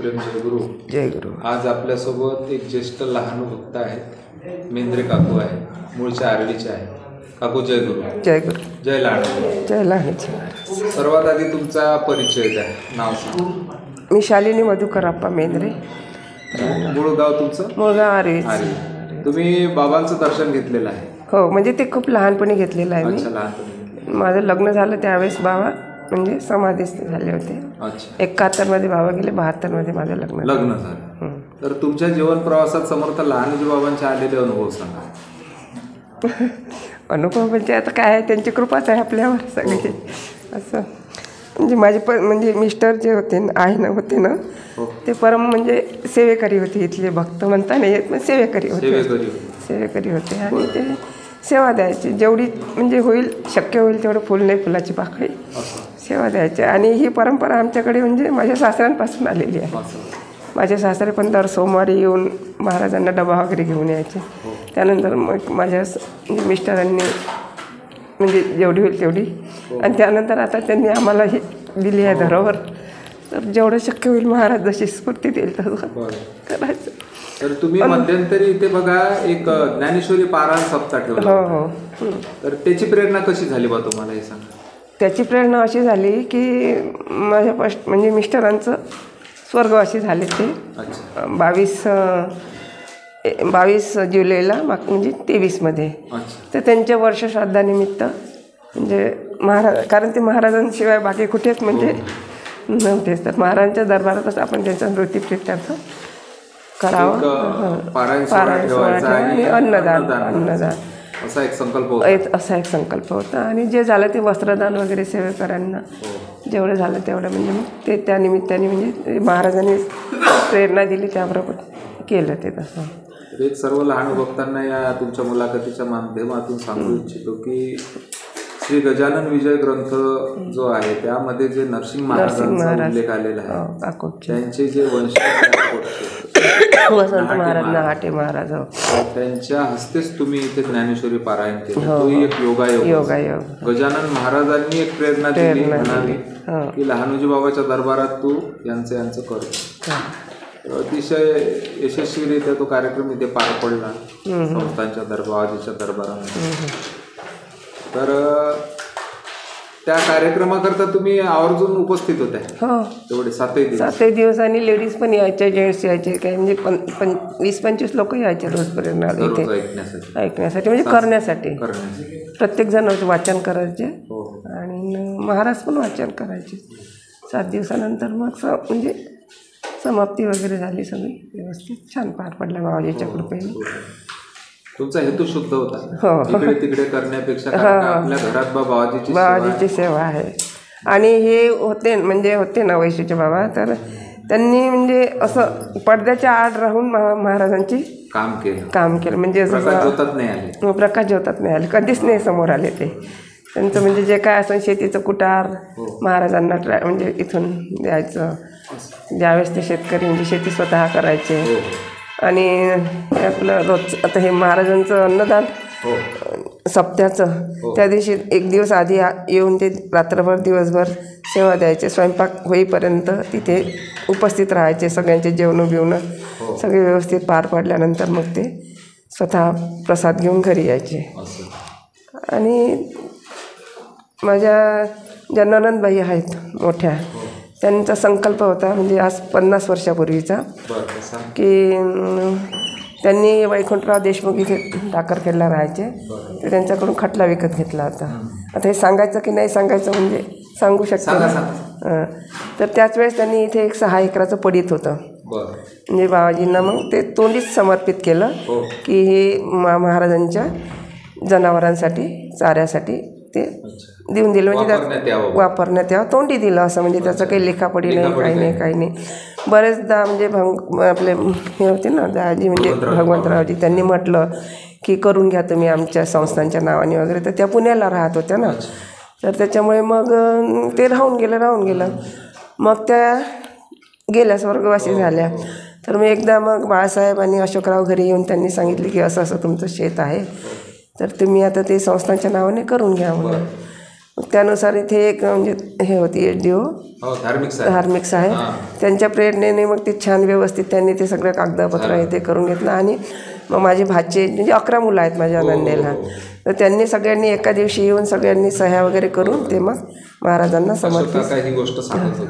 प्रेम जयगुरु. जयगुरु. आज आपल्यासोबत एक ज्येष्ठ लहान भक्त आहेत, मेंद्रे काकू आहे, मूळचे आर्वीचे आहे. काकू जयगुरु. जयगुरु. जय लहान. जय लहान. सर्वात आधी तुमचा परिचय द्या, नाव सांगा. मी शालिनी मधुकरप्पा मेंद्रे. मूळ गाव तुमचं? मूळ गाव आर्वी. तुम्ही बाबांचं दर्शन घेतलेलं आहे? हो, म्हणजे ते खूप लहानपणी घेतलेलं आहे. अच्छा, लहानपणी. माझं लग्न झालं त्यावेळेस बाबा म्हणजे समाधीस्थ झाले होते. अच्छा. 71 बाबा गेले, 72 माझं लग्न झालं. तर तुमच्या जीवन प्रवासात समर्थ लहानजी बाबांचे आलेले अनुभव सांगा. अनुभव म्हणजे आता काय आहे, त्यांची कृपाच आहे आपल्यावर सगळे. असं म्हणजे माझे म्हणजे मिस्टर जे होते होते ना, ते परम म्हणजे सेवेकरी होते. इथले भक्त म्हणता नाही येत, पण सेवेकरी होते आणि ते सेवा द्यायची. जेवढी म्हणजे होईल, शक्य होईल तेवढं फुल नाही फुलाची पाकळी सेवा द्यायची. आणि ही परंपरा आमच्याकडे म्हणजे माझ्या सासऱ्यांपासून आलेली आहे. माझे सासरे पण दर सोमवारी येऊन महाराजांना डबा वगैरे घेऊन यायचे. त्यानंतर मग माझ्या मिस्टरांनी म्हणजे जेवढी होईल तेवढी, आणि त्यानंतर आता त्यांनी आम्हाला ही दिली आहे धरोहर. तर जेवढं शक्य होईल महाराज जशी स्फूर्ती देईल तसं करायचं. तर तुम्ही मध्यंतरी इथे बघा एक ज्ञानेश्वरी पारायण सप्ताह ठेवला. हो. तर त्याची प्रेरणा कशी झाली बा तुम्हाला, हे सांगा. त्याची प्रेरणा अशी झाली की माझ्या म्हणजे मिस्टरांचं स्वर्गवासी झाले ते. 22 जुलैला म्हणजे 23मध्ये. तर त्यांच्या वर्षश्राद्धानिमित्त म्हणजे कारण ते महाराजांशिवाय बाकी कुठेच म्हणजे नव्हतेच. तर महाराजांच्या दरबारातच आपण त्यांचा स्मृतिप्रीत्यर्थ करावं. पारायण सोहळा आणि अन्नदान असा एक संकल्प होता. आणि जे झालं ते वस्त्रदान वगैरे सेवेकरांना जेवढं झालं तेवढं म्हणजे मग ते त्या निमित्ताने म्हणजे महाराजांनी प्रेरणा दिली त्याबरोबर केलं ते तसं. एक सर्व लहान भक्तांना या तुमच्या मुलाखतीच्या माध्यमातून सांगू इच्छितो की श्री गजानन विजय ग्रंथ जो आहे त्यामध्ये जे नरसिंह महाराजांचा उल्लेख आलेला आहे, त्यांचे जे वसंत महाराज नहाटे महाराज, त्यांच्या हस्तेच तुम्ही इथे ज्ञानेश्वरी पारायण केलं. तोही एक योगायोग. गजानन महाराजांनी एक प्रेरणा दिली, म्हणाली की लहानोजी बाबाच्या दरबारात तू यांचं कर. अतिशय यशस्वीरित्या तो कार्यक्रम इथे पार पडला संस्थांच्या बाबाजीच्या दरबारामध्ये. तर त्या कार्यक्रमाकरता तुम्ही आवर्जून उपस्थित होते? हो, तेवढे 7 दिवस. आणि लेडीज पण यायचे, जेंट्स यायचे, काही म्हणजे 20-25 लोक यायचे रोजपर्यंत इथे ऐकण्यासाठी म्हणजे करण्यासाठी. प्रत्येकजण वाचन करायचे आणि महाराज पण वाचन करायचे. 7 दिवसानंतर मग म्हणजे समाप्ती वगैरे झाली, सगळी व्यवस्थित छान पार पडला बाबाजीच्या कृपेने. तुमचा हेतू शुद्ध होता, इकडे तिकडे करण्यापेक्षा आपल्या घरात बाबाजीची सेवा आहे. आणि हे होते ना वैशिष्ट्य बाबा, तर त्यांनी म्हणजे असं पडद्याच्या आड राहून महाराजांची काम केलं. म्हणजे प्रकाश ज्योतात नाही आले, कधीच नाही समोर आले ते. त्यांचं म्हणजे जे काय असं शेतीचं कुटार महाराजांना म्हणजे इथून द्यायचं. ज्यावेळेस ते शेतकरी म्हणजे शेती स्वतः करायचे. आणि आपलं रोज आता हे महाराजांचं अन्नदान सप्त्याचं, त्या दिवशी 1 दिवस आधी येऊन ते रात्रभर दिवसभर सेवा द्यायचे. स्वयंपाक होईपर्यंत तिथे उपस्थित राहायचे. सगळ्यांचे जेवणं बिवणं सगळे व्यवस्थित पार पडल्यानंतर मग ते स्वतः प्रसाद घेऊन घरी यायचे. आणि माझ्या ज्या नणंदबाई आहेत मोठ्या, त्यांचा संकल्प होता म्हणजे आज 50 वर्षापूर्वीचा, की त्यांनी वैकुंठराव देशमुख इथे टाकरखेडला राहायचे. तर त्यांच्याकडून खटला विकत घेतला होता. आता हे सांगायचं की नाही सांगायचं म्हणजे सांगू शकतो ना. तर त्याच वेळेस त्यांनी इथे एक 6 एकराचं पडीत होतं. म्हणजे बाबाजींना मग ते तोंडीच समर्पित केलं की हे महाराजांच्या जनावरांसाठी चाऱ्यासाठी ते देऊन दिलं. म्हणजे वापरण्यात यावं, तोंडी दिलं असं. म्हणजे त्याचं काही लिखापडी नाही, काही नाही. बरेचदा म्हणजे आपले हे होते ना दाजी, म्हणजे भगवंतरावजी, त्यांनी म्हटलं की करून घ्या तुम्ही आमच्या संस्थांच्या नावाने वगैरे. तर त्या पुण्याला राहत होत्या ना, तर त्याच्यामुळे मग ते राहून गेलं. मग त्या गेल्या, स्वर्गवासी झाल्या. तर मी एकदा मग बाळासाहेब आणि अशोकराव घरी येऊन त्यांनी सांगितले की असं तुमचं शेत आहे, तर तुम्ही आता ते संस्थांच्या नावाने करून घ्या म्हणून. त्यानुसार इथे एक म्हणजे हे होती HDO धार्मिक साहेब, त्यांच्या प्रेरणेने मग ते छान व्यवस्थित त्यांनी ते सगळं कागदपत्र हे ते करून घेतलं. आणि मग माझे भाचे म्हणजे 11 मुलं आहेत माझ्या नंदेला, तर त्यांनी सगळ्यांनी एका दिवशी येऊन सगळ्यांनी सह्या वगैरे करून ते मग महाराजांना समर्पित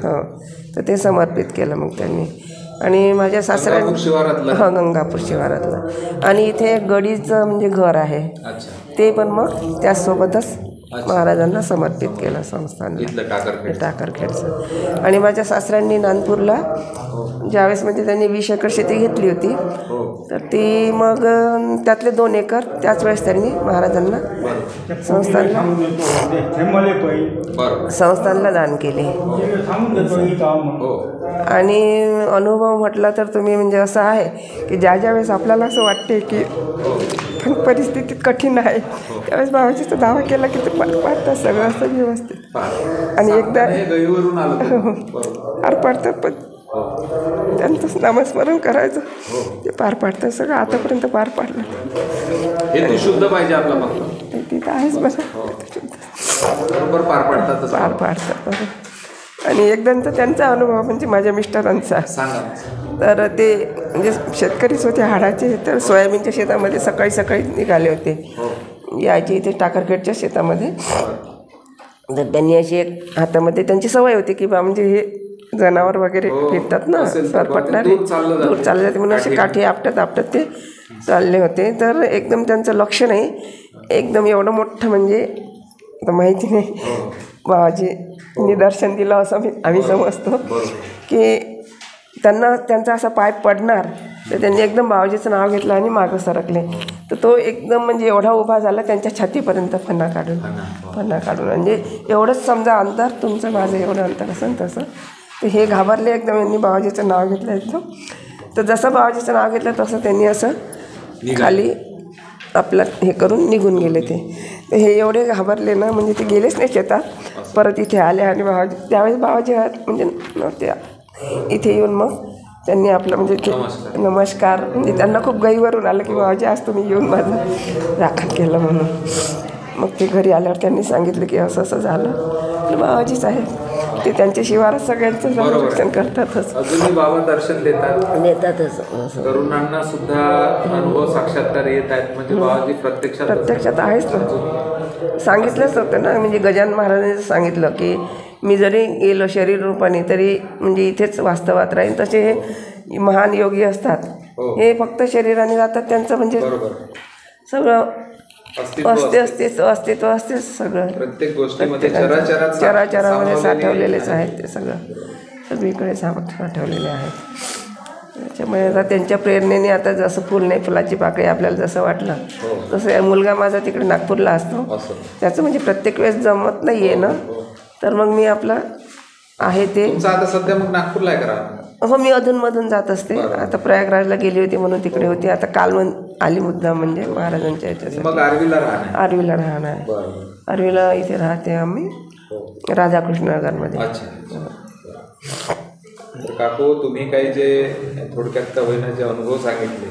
हो, तर ते समर्पित केलं मग त्यांनी. आणि माझ्या सासऱ्यांनी गंगापूर शिवारातलं. आणि इथे एक गडीचं म्हणजे घर आहे, ते पण मग त्यासोबतच महाराजांना समर्पित केलं संस्थानला, टाकरखेडचं. आणि माझ्या सासऱ्यांनी नागपूरला ज्यावेळेस म्हणजे त्यांनी 20 एकर शेती घेतली होती, तर ती मग त्यातले 2 एकर त्याच वेळेस त्यांनी महाराजांना संस्थानला दान केले. आणि अनुभव म्हटला तर तुम्ही म्हणजे असं आहे की ज्या वेळेस आपल्याला असं वाटते की परिस्थिती कठीण आहे, त्यावेळेस बाबाजीचा दावा केला की ते पाडतात सगळं असं व्यवस्थित. आणि एकदा पार पाडतात, पण त्यांचंच नामस्मरण करायचं, ते पार पाडतात सगळं. आतापर्यंत पार पाडलं तिथं आहेच बरं, पार पाडतात. आणि एकदम तर त्यांचा अनुभव म्हणजे माझ्या मिस्टरांचा, तर ते म्हणजे शेतकरीच होते हाडाचे, तर सोयाबीनच्या शेतामध्ये सकाळी सकाळी निघाले होते, यायचे इथे टाकरखेडच्या शेतामध्ये. तर त्यांनी अशी एक हातामध्ये त्यांची सवय होती की बा म्हणजे हे जनावर वगैरे फिरतात ना, सरपटणारे दूर चालले जाते म्हणून अशी काठी आपटत ते चालले होते. तर एकदम त्यांचं लक्ष नाही, एकदम एवढं मोठं म्हणजे आता माहिती नाही बाबाजी निदर्शन दिलं असं आम्ही समजतो की त्यांचा असा पाय पडणार, तर त्यांनी एकदम बाबाजीचं नाव घेतलं आणि मागं सरकले. तर तो एकदम म्हणजे एवढा उभा झाला त्यांच्या छातीपर्यंत फणा काढून म्हणजे एवढंच समजा अंतर तुमचं माझं एवढं अंतर असेल तसं. तर हे घाबरले एकदम, यांनी बाबाजीचं नाव घेतलं एकदम. तर जसं बाबाजीचं नाव घेतलं तसं त्यांनी असं खाली आपलं हे करून निघून गेले ते. तर हे एवढे घाबरले ना, म्हणजे ते गेलेच नाही शेतात, परत इथे आले. आणि बाबाजी त्यावेळेस बाबाजी म्हणजे नव्हते, इथे येऊन मग त्यांनी आपलं म्हणजे नमस्कार, म्हणजे त्यांना खूप गैरवरून आलं की बाबाजी आज तुम्ही येऊन माझं राखण केलं म्हणून. मग ते घरी आल्यावर त्यांनी सांगितलं की असं असं झालं. तर बाबाजीच आहे ते, त्यांच्या शिवारच सगळ्यांचं संरक्षण करतातच. अजूनही बाबा दर्शन देतातच. तरुणांना सुद्धा अनुभव साक्षात्कार येत आहेत, म्हणजे बाबाजी प्रत्यक्षात आहेच ना. सांगितलंच होतं ना, म्हणजे गजानन महाराजांनी सांगितलं की मी जरी गेलो शरीर रूपाने तरी म्हणजे इथेच वास्तवात राहील. तसे हे महान योगी असतात, हे फक्त शरीराने जातात, त्यांचं म्हणजे सगळं अस्तित्व असते सगळं, प्रत्येक गोष्टीमध्ये चराचरामध्ये साठवलेलेच आहेत, ते सगळं सगळीकडे साठवलेले आहेत. त्याच्यामुळे आता त्यांच्या प्रेरणेने आता जसं फुल नाही फुलाची पाकळी आपल्याला जसं वाटलं तसं मुलगा माझा तिकडे नागपूरला असतो, त्याचं म्हणजे प्रत्येक वेळेस जमत नाही आहे ना, तर मग मी आपलं आहे ते. आता सध्या मग नागपूरला आहे करा? हो, मी अधूनमधून जात असते. आता प्रयागराजला गेली होती म्हणून तिकडे होती, आता काल आली मुद्दाम म्हणजे महाराजांच्या याच्यासाठी. आर्वीला राहणार आहे. आर्वीला इथे राहते आम्ही राधाकृष्ण नगरमध्ये. काकू, तुम्ही काही जे थोडक्यात का होईना जे अनुभव सांगितले,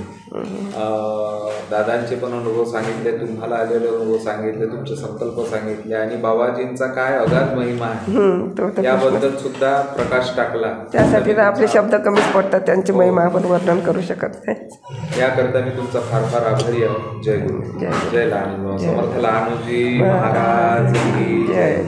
दादांचे पण अनुभव सांगितले, तुम्हाला आलेले अनुभव सांगितले, तुमचे संकल्प सांगितले, आणि बाबाजींचा काय अगाध महिमा आहे याबद्दल सुद्धा प्रकाश टाकला. त्यासाठी तर आपले शब्द कमीच पडतात, त्यांची महिमा आपण वर्णन करू शकत नाही. याकरता मी तुमचा फार फार आभारी आहे. जय गुरु, जय लहानू, समर्थ लहानूजी महाराज की जय.